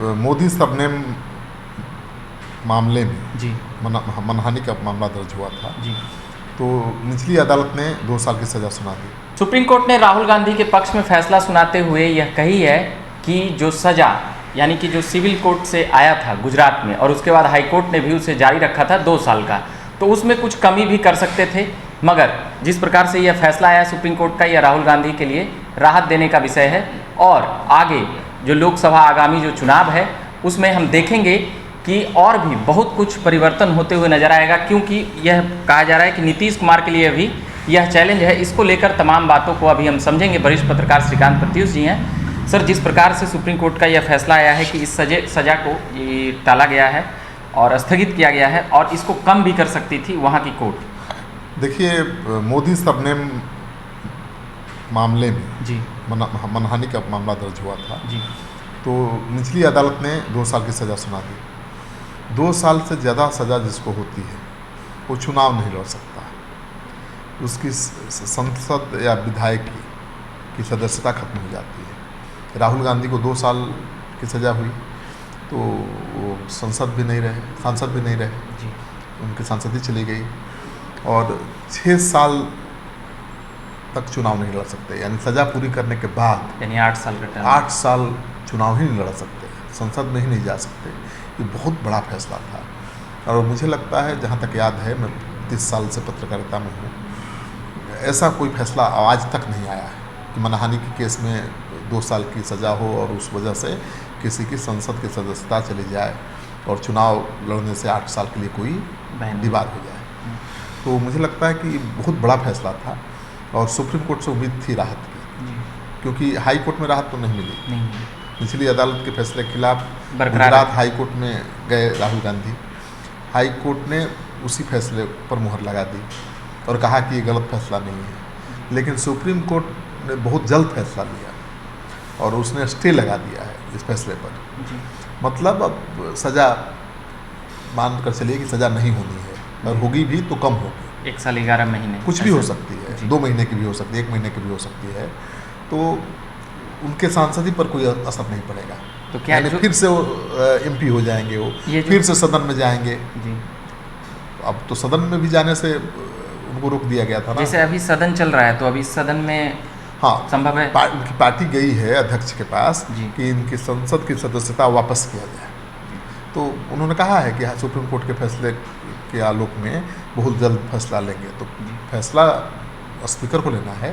Modi surname मामले में जी मनहानि का मामला दर्ज हुआ था, जी। तो निचली अदालत ने 2 साल की सज़ा सुना दी। सुप्रीम कोर्ट ने राहुल गांधी के पक्ष में फैसला सुनाते हुए यह कही है कि जो सज़ा यानी कि जो सिविल कोर्ट से आया था गुजरात में और उसके बाद हाई कोर्ट ने भी उसे जारी रखा था 2 साल का, तो उसमें कुछ कमी भी कर सकते थे, मगर जिस प्रकार से यह फैसला आया सुप्रीम कोर्ट का, यह राहुल गांधी के लिए राहत देने का विषय है। और आगे जो लोकसभा आगामी जो चुनाव है उसमें हम देखेंगे कि और भी बहुत कुछ परिवर्तन होते हुए नजर आएगा, क्योंकि यह कहा जा रहा है कि नीतीश कुमार के लिए भी यह चैलेंज है। इसको लेकर तमाम बातों को अभी हम समझेंगे। वरिष्ठ पत्रकार श्रीकांत प्रत्युष जी हैं। सर, जिस प्रकार से सुप्रीम कोर्ट का यह फैसला आया है कि इस सज़ा को ये टाला गया है और स्थगित किया गया है और इसको कम भी कर सकती थी वहाँ की कोर्ट। देखिए, मोदी सरनेम मामले में जी मनहानि का मामला दर्ज हुआ था, जी तो निचली अदालत ने 2 साल की सज़ा सुना दी। 2 साल से ज़्यादा सज़ा जिसको होती है वो चुनाव नहीं लड़ सकता, उसकी संसद या विधायक की सदस्यता खत्म हो जाती है। राहुल गांधी को 2 साल की सज़ा हुई तो वो सांसद भी नहीं रहे, जी उनकी सांसदी चली गई और 6 साल तक चुनाव नहीं लड़ सकते, यानी सज़ा पूरी करने के बाद यानी 8 साल का टर्म। 8 साल चुनाव ही नहीं लड़ सकते, संसद में ही नहीं जा सकते। ये बहुत बड़ा फैसला था और मुझे लगता है, जहाँ तक याद है, मैं 30 साल से पत्रकारिता में हूँ, ऐसा कोई फैसला आज तक नहीं आया है कि मनहानि के केस में 2 साल की सज़ा हो और उस वजह से किसी की संसद की सदस्यता चली जाए और चुनाव लड़ने से 8 साल के लिए कोई दीवार हो जाए। तो मुझे लगता है कि बहुत बड़ा फैसला था और सुप्रीम कोर्ट से उम्मीद थी राहत की, क्योंकि हाई कोर्ट में राहत तो नहीं मिली। निचली अदालत के फैसले के खिलाफ गुजरात हाई कोर्ट में गए राहुल गांधी। हाई कोर्ट ने उसी फैसले पर मुहर लगा दी और कहा कि ये गलत फैसला नहीं है, लेकिन सुप्रीम कोर्ट ने बहुत जल्द फैसला लिया और उसने स्टे लगा दिया है इस फैसले पर। मतलब अब सज़ा मान कर चलिए कि सज़ा नहीं होनी है, और होगी भी तो कम होगी। 1 साल 11 महीने कुछ भी हो सकती है, 2 महीने की भी हो सकती है, 1 महीने की भी हो सकती है। तो उनके सांसदी पर कोई असर नहीं पड़ेगा। तो क्या यानी फिर से वो MP हो जाएंगे, वो फिर से सदन में जाएंगे। जी। अब तो सदन में भी जाने से उनको रोक दिया गया था ना। जैसे अभी सदन चल रहा है तो अभी सदन में हाँ संभव है उनकी पार्टी गई है अध्यक्ष के पास कि इनकी संसद की सदस्यता वापस किया जाए। तो उन्होंने कहा है कि सुप्रीम कोर्ट के फैसले के आलोक में बहुत जल्द फैसला लेंगे। तो फैसला स्पीकर को लेना है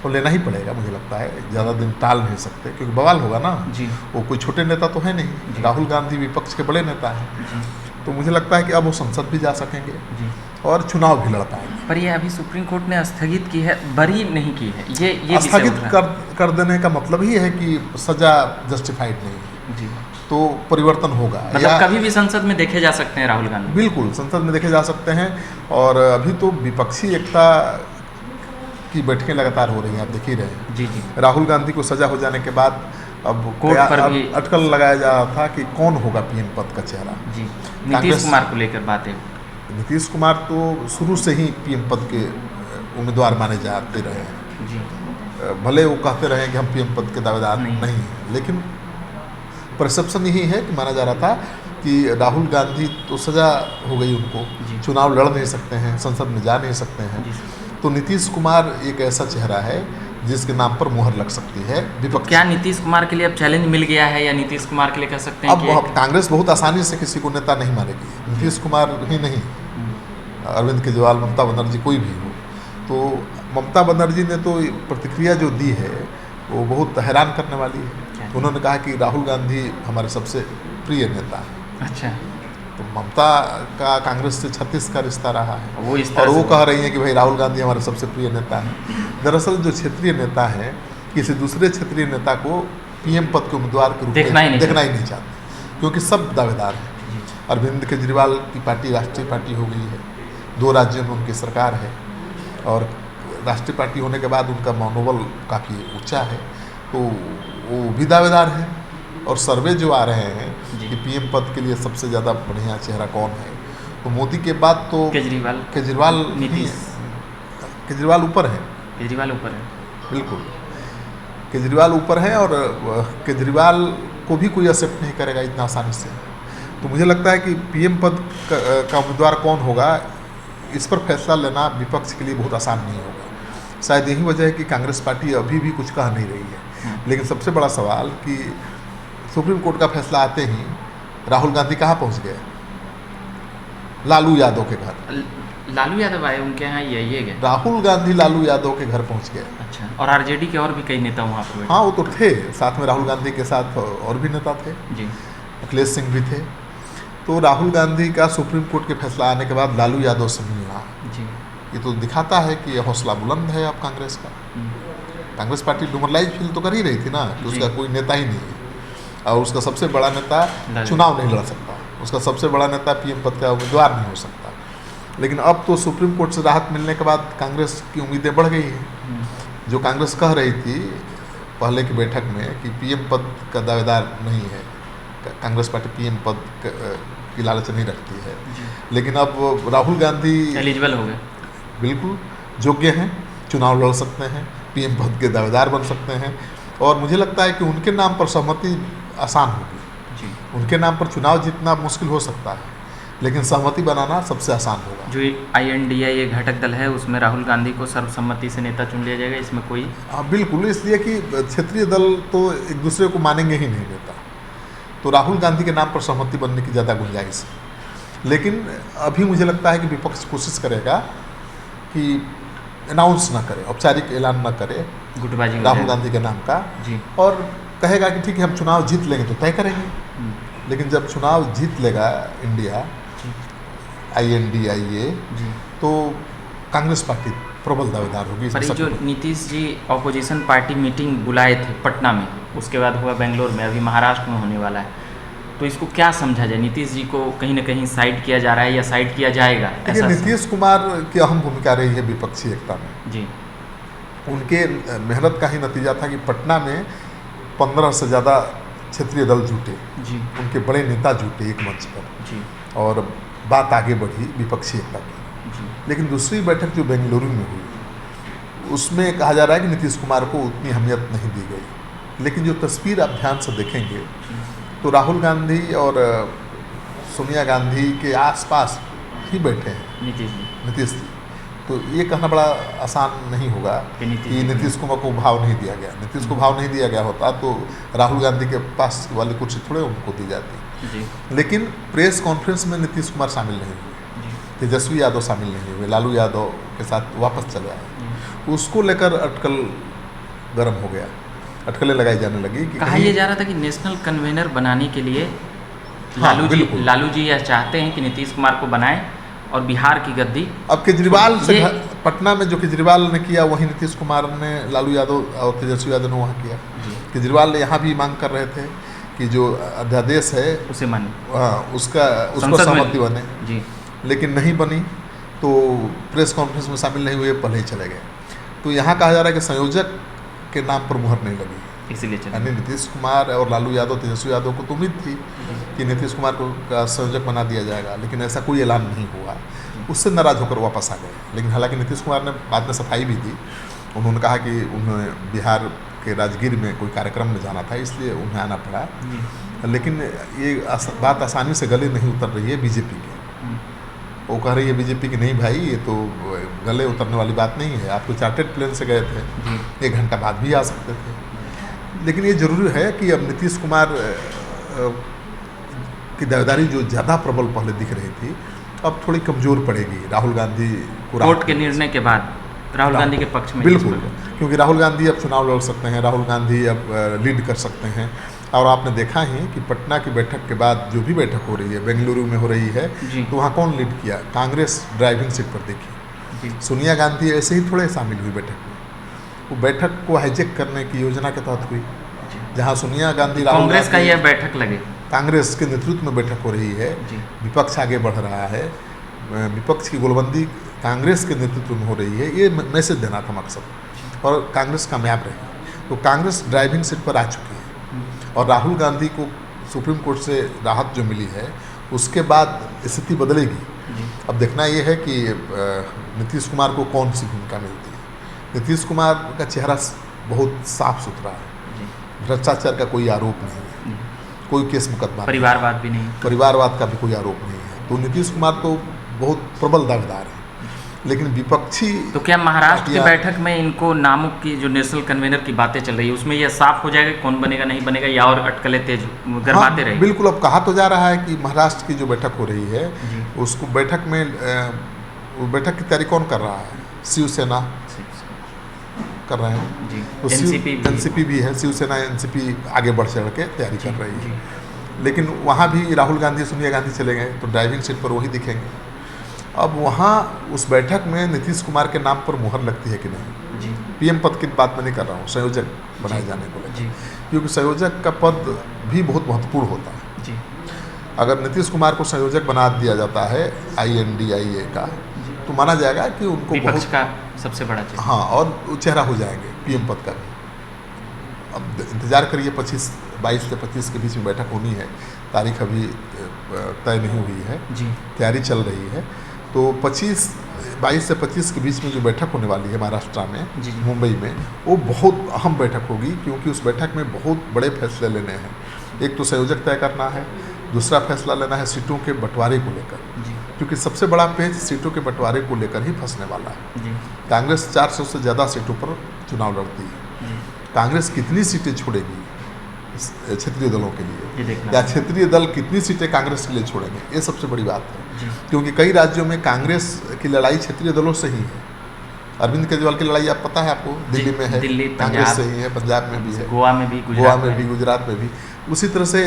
और लेना ही पड़ेगा, मुझे लगता है। ज़्यादा दिन टाल नहीं सकते, क्योंकि बवाल होगा ना जी। वो कोई छोटे नेता तो है नहीं, राहुल गांधी विपक्ष के बड़े नेता हैं। तो मुझे लगता है कि अब वो संसद भी जा सकेंगे और चुनाव भी लड़ पाएंगे। पर ये अभी सुप्रीम कोर्ट ने स्थगित की है, बरी नहीं की है। ये स्थगित कर देने का मतलब ही है कि सज़ा जस्टिफाइड नहीं है जी, तो परिवर्तन होगा। मतलब कभी भी संसद में देखे जा सकते हैं राहुल गांधी। बिल्कुल संसद में देखे जा सकते हैं। और अभी तो विपक्षी एकता की बैठकें लगातार हो रही हैं, आप देख ही रहे हैं। जी। राहुल गांधी को सजा हो जाने के बाद अब कोर्ट पर भी अटकल लगाया जा रहा था कि कौन होगा PM पद का चेहरा। जी। नीतीश कुमार को लेकर बात है। नीतीश कुमार तो शुरू से ही PM पद के उम्मीदवार माने जाते रहे हैं जी। भले वो कहते रहे कि हम PM पद के दावेदार नहीं, लेकिन परसेप्शन यही है कि माना जा रहा था कि राहुल गांधी तो सज़ा हो गई उनको, चुनाव लड़ नहीं सकते हैं, संसद में जा नहीं सकते हैं। तो नीतीश कुमार एक ऐसा चेहरा है जिसके नाम पर मुहर लग सकती है विपक्ष। क्या नीतीश कुमार के लिए अब चैलेंज मिल गया है, या नीतीश कुमार के लिए कह सकते हैं अब कांग्रेस बहुत आसानी से किसी को नेता नहीं मानेगी, नीतीश कुमार ही नहीं, अरविंद केजरीवाल, ममता बनर्जी, कोई भी हो। तो ममता बनर्जी ने तो प्रतिक्रिया जो दी है वो बहुत हैरान करने वाली है। उन्होंने कहा कि राहुल गांधी हमारे सबसे प्रिय नेता है। अच्छा। तो ममता का कांग्रेस से 36 का रिश्ता रहा है, और वो कह रही हैं कि भाई राहुल गांधी हमारे सबसे प्रिय नेता है। दरअसल जो क्षेत्रीय नेता है किसी दूसरे क्षेत्रीय नेता को PM पद के उम्मीदवार के रूप में देखना ही नहीं चाहते, क्योंकि सब दावेदार हैं। अरविंद केजरीवाल की पार्टी राष्ट्रीय पार्टी हो गई है, 2 राज्यों में उनकी सरकार है, और राष्ट्रीय पार्टी होने के बाद उनका मनोबल काफ़ी ऊँचा है, तो वो भी दावेदार हैं। और सर्वे जो आ रहे हैं कि PM पद के लिए सबसे ज़्यादा बढ़िया चेहरा कौन है, तो मोदी के बाद तो केजरीवाल ऊपर है। बिल्कुल केजरीवाल ऊपर है, और केजरीवाल को भी कोई एक्सेप्ट नहीं करेगा इतना आसानी से। तो मुझे लगता है कि पीएम पद का उम्मीदवार कौन होगा, इस पर फैसला लेना विपक्ष के लिए बहुत आसान नहीं होगा। शायद यही वजह है कि कांग्रेस पार्टी अभी भी कुछ कह नहीं रही है। लेकिन सबसे बड़ा सवाल कि सुप्रीम कोर्ट का फैसला आते ही राहुल गांधी कहाँ पहुँच गए? लालू यादव के घर। लालू यादव आए उनके यहाँ, ये गए राहुल गांधी लालू यादव के घर पहुँच गए। अच्छा, और आरजेडी के और भी कई नेता वहाँ पर बैठे? हाँ, वो तो थे, साथ में राहुल गांधी के साथ और भी नेता थे जी, अखिलेश सिंह भी थे। तो राहुल गांधी का सुप्रीम कोर्ट के फैसला आने के बाद लालू यादव से मिलना जी, ये तो दिखाता है कि ये हौसला बुलंद है अब कांग्रेस का। कांग्रेस पार्टी डिमोरलाइज फील तो कर ही रही थी ना कि उसका कोई नेता ही नहीं है और उसका सबसे बड़ा नेता चुनाव नहीं लड़ सकता, उसका सबसे बड़ा नेता पीएम पद का उम्मीदवार नहीं हो सकता। लेकिन अब तो सुप्रीम कोर्ट से राहत मिलने के बाद कांग्रेस की उम्मीदें बढ़ गई हैं। जो कांग्रेस कह रही थी पहले की बैठक में कि पीएम पद का दावेदार नहीं है, कांग्रेस पार्टी पीएम पद की लालच नहीं रखती है, लेकिन अब राहुल गांधी एलिजिबल हो गए, बिल्कुल योग्य हैं, चुनाव लड़ सकते हैं, पीएम पद के दावेदार बन सकते हैं। और मुझे लगता है कि उनके नाम पर सहमति आसान होगी जी। उनके नाम पर चुनाव जीतना मुश्किल हो सकता है, लेकिन सहमति बनाना सबसे आसान होगा। जो INDA घटक दल है उसमें राहुल गांधी को सर्वसम्मति से नेता चुन लिया जाएगा, इसमें कोई? हाँ बिल्कुल, इसलिए कि क्षेत्रीय दल तो एक दूसरे को मानेंगे ही नहीं नेता, तो राहुल गांधी के नाम पर सहमति बनने की ज़्यादा गुंजाइश है। लेकिन अभी मुझे लगता है कि विपक्ष कोशिश करेगा कि अनाउंस ना करे, औपचारिक ऐलान ना करे गुटबाजी राहुल गांधी के नाम का जी, और कहेगा कि ठीक है हम चुनाव जीत लेंगे तो तय करेंगे। लेकिन जब चुनाव जीत लेगा इंडिया INDA जी, तो कांग्रेस पार्टी प्रबल दावेदार होगी। पर ये जो Nitish ji opposition party meeting बुलाए थे पटना में, उसके बाद हुआ बेंगलोर में, अभी महाराष्ट्र में होने वाला है, तो इसको क्या समझा जाए? नीतीश जी को कहीं ना कहीं साइड किया जा रहा है या साइड किया जाएगा? देखिए, नीतीश कुमार की अहम भूमिका रही है विपक्षी एकता में जी। उनके मेहनत का ही नतीजा था कि पटना में 15 से ज़्यादा क्षेत्रीय दल जुटे जी, उनके बड़े नेता जुटे एक मंच पर जी, और बात आगे बढ़ी विपक्षी एकता की। जी, लेकिन दूसरी बैठक जो बेंगलुरु में हुई उसमें कहा जा रहा है कि नीतीश कुमार को उतनी अहमियत नहीं दी गई। लेकिन जो तस्वीर आप ध्यान से देखेंगे तो राहुल गांधी और सोनिया गांधी के आसपास ही बैठे हैं नीतीश जी। तो ये कहना बड़ा आसान नहीं होगा कि नीतीश कुमार को भाव नहीं दिया गया। नीतीश को भाव नहीं दिया गया होता तो राहुल गांधी के पास वाली कुर्सी थोड़े उनको दी जाती जी। लेकिन प्रेस कॉन्फ्रेंस में नीतीश कुमार शामिल नहीं हुए, तेजस्वी यादव शामिल नहीं हुए, लालू यादव के साथ वापस चले आए। उसको लेकर अटकल गर्म हो गया, अटकलें लगाई जाने लगी कि कहा यह जा रहा था कि नेशनल कन्वेनर बनाने के लिए लालू जी यह चाहते हैं कि नीतीश कुमार को बनाएं और बिहार की गद्दी। अब केजरीवाल से पटना में जो केजरीवाल ने किया वही नीतीश कुमार ने, लालू यादव और तेजस्वी यादव ने वहाँ किया। केजरीवाल ने यहाँ भी मांग कर रहे थे कि जो अध्यादेश है उसे माने, उसको सहमति बने जी, लेकिन नहीं बनी तो प्रेस कॉन्फ्रेंस में शामिल नहीं हुए, पहले ही चले गए। तो यहाँ कहा जा रहा है कि संयोजक के नाम पर मुहर नहीं लगी, इसीलिए यानी नीतीश कुमार और लालू यादव तेजस्वी यादव को तो उम्मीद थी कि नीतीश कुमार को का संयोजक बना दिया जाएगा, लेकिन ऐसा कोई ऐलान नहीं हुआ। उससे नाराज होकर वापस आ गए। लेकिन हालांकि नीतीश कुमार ने बाद में सफाई भी दी, उन्होंने कहा कि उन्हें बिहार के राजगीर में कोई कार्यक्रम में जाना था इसलिए उन्हें आना पड़ा। लेकिन ये बात आसानी से गले नहीं उतर रही है बीजेपी की। वो कह रही है बीजेपी की नहीं भाई ये तो गले उतरने वाली बात नहीं है, आप तो चार्टर्ड प्लेन से गए थे, 1 घंटा बाद भी आ सकते थे। लेकिन ये जरूरी है कि अब नीतीश कुमार की दावेदारी जो ज़्यादा प्रबल पहले दिख रही थी अब थोड़ी कमज़ोर पड़ेगी राहुल गांधी को। कोर्ट के निर्णय के बाद राहुल गांधी के पक्ष में बिल्कुल, क्योंकि राहुल गांधी अब चुनाव लड़ सकते हैं, राहुल गांधी अब लीड कर सकते हैं। और आपने देखा ही कि पटना की बैठक के बाद जो भी बैठक हो रही है बेंगलुरु में हो रही है तो वहाँ कौन लीड किया? कांग्रेस ड्राइविंग सीट पर देखी। सोनिया गांधी ऐसे ही थोड़े शामिल हुई बैठक में, वो बैठक को हाईजेक करने की योजना के तहत हुई, जहाँ सोनिया गांधी कांग्रेस का यह बैठक लगे, कांग्रेस के नेतृत्व में बैठक हो रही है, विपक्ष आगे बढ़ रहा है, विपक्ष की गोलबंदी कांग्रेस के नेतृत्व में हो रही है, ये मैसेज देना था मकसद। और कांग्रेस कामयाब रही, तो कांग्रेस ड्राइविंग सीट पर आ चुकी है। और राहुल गांधी को सुप्रीम कोर्ट से राहत जो मिली है उसके बाद स्थिति बदलेगी। अब देखना ये है कि नीतीश कुमार को कौन सी भूमिका मिलती है। नीतीश कुमार का चेहरा बहुत साफ सुथरा है, भ्रष्टाचार का कोई आरोप नहीं है, कोई केस मुकदमा नहीं, परिवारवाद भी नहीं। परिवारवाद का भी कोई आरोप नहीं है। तो नीतीश कुमार तो बहुत प्रबल दावेदार है, लेकिन विपक्षी तो क्या महाराष्ट्र की पार्टियां- बैठक में इनको नामों की जो नेशनल कन्वेनर की बातें चल रही है उसमें यह साफ हो जाएगा कौन बनेगा नहीं बनेगा, या और अटकलें तेज गरमाते हाँ, रहेंगे? बिल्कुल। अब कहा तो जा रहा है कि महाराष्ट्र की जो बैठक हो रही है जी। उसको बैठक में वो बैठक की तैयारी कौन कर रहा है? शिवसेना कर रहे हैं। जी, तो एनसीपी भी है, शिवसेना एनसीपी आगे बढ़ चढ़ के तैयारी कर रही है। लेकिन वहाँ भी राहुल गांधी सोनिया गांधी चले गए तो ड्राइविंग सीट पर वही दिखेंगे। अब वहाँ उस बैठक में नीतीश कुमार के नाम पर मुहर लगती है कि नहीं? जी पीएम पद की बात मैं नहीं कर रहा हूँ, संयोजक बनाए जी। जाने को जी लेकर, क्योंकि संयोजक का पद भी बहुत महत्वपूर्ण होता है। जी अगर नीतीश कुमार को संयोजक बना दिया जाता है INDIA का, तो माना जाएगा कि उनको विपक्ष बहुत, का सबसे बड़ा चेहरा। हाँ, और वो चेहरा हो जाएंगे पीएम पद का भी। अब इंतजार करिए, 22 से 25 के बीच में बैठक होनी है, तारीख अभी तय नहीं हुई है, जी तैयारी चल रही है। तो 22 से 25 के बीच में जो बैठक होने वाली है महाराष्ट्र में, जी। मुंबई में, वो बहुत अहम बैठक होगी, क्योंकि उस बैठक में बहुत बड़े फैसले लेने हैं। एक तो संयोजक तय करना है, दूसरा फैसला लेना है सीटों के बंटवारे को लेकर, जी क्योंकि सबसे बड़ा पेच सीटों के बंटवारे को लेकर ही फंसने वाला है। जी कांग्रेस 400 से ज़्यादा सीटों पर चुनाव लड़ती है। जी कांग्रेस कितनी सीटें छोड़ेगी इस क्षेत्रीय दलों के लिए, ये देखना या है। क्षेत्रीय दल कितनी सीटें कांग्रेस के लिए छोड़ेंगे, ये सबसे बड़ी बात है। जी क्योंकि कई राज्यों में कांग्रेस की लड़ाई क्षेत्रीय दलों से ही है। अरविंद केजरीवाल की लड़ाई आप पता है आपको, दिल्ली में है, दिल्ली, कांग्रेस पंजाब, से ही है, पंजाब में भी है, गोवा में भी, गोवा में भी, गुजरात में भी। उसी तरह से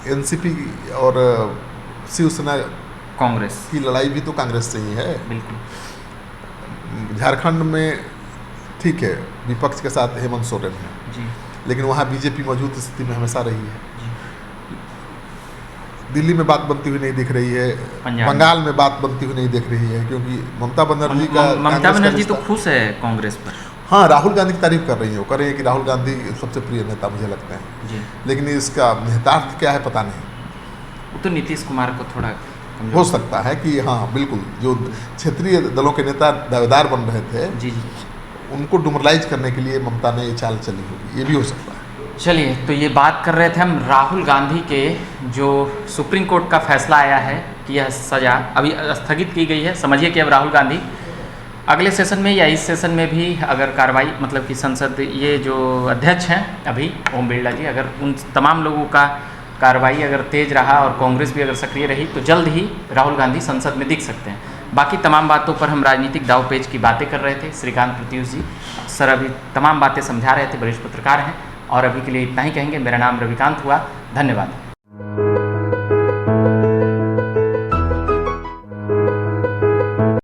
एनसीपी और शिवसेना कांग्रेस, की लड़ाई भी तो कांग्रेस से ही है। बिल्कुल। झारखंड में ठीक है, विपक्ष के साथ हेमंत सोरेन है, जी लेकिन वहाँ बीजेपी मौजूद स्थिति में हमेशा रही है। जी दिल्ली में बात बनती हुई नहीं दिख रही है, पंजाब बंगाल में बात बनती हुई नहीं दिख रही है, क्योंकि ममता बनर्जी का ममता कांग्रेस का बनर्जी तो रिश्ता- खुश है कांग्रेस पर। हाँ, राहुल गांधी की तारीफ कर रही है, वो कह रही है कि राहुल गांधी सबसे प्रिय नेता मुझे लगते हैं, जी लेकिन इसका निहितार्थ क्या है पता नहीं। वो तो नीतीश कुमार को थोड़ा कमजोर- हो सकता है कि हाँ बिल्कुल, जो क्षेत्रीय दलों के नेता दावेदार बन रहे थे जी जी। उनको डिमोरलाइज करने के लिए ममता ने ये चाल चली होगी, ये भी हो सकता है। चलिए, तो ये बात कर रहे थे हम राहुल गांधी के जो सुप्रीम कोर्ट का फैसला आया है कि यह सज़ा अभी स्थगित की गई है। समझिए कि अब राहुल गांधी अगले सेशन में या इस सेशन में भी अगर कार्रवाई, मतलब कि संसद, ये जो अध्यक्ष हैं अभी ओम बिरला जी, अगर उन तमाम लोगों का कार्रवाई अगर तेज रहा और कांग्रेस भी अगर सक्रिय रही तो जल्द ही राहुल गांधी संसद में दिख सकते हैं। बाकी तमाम बातों पर हम राजनीतिक दावपेच की बातें कर रहे थे। श्रीकांत प्रत्युष जी सर अभी तमाम बातें समझा रहे थे, वरिष्ठ पत्रकार हैं, और अभी के लिए इतना ही कहेंगे। मेरा नाम रविकांत हुआ, धन्यवाद।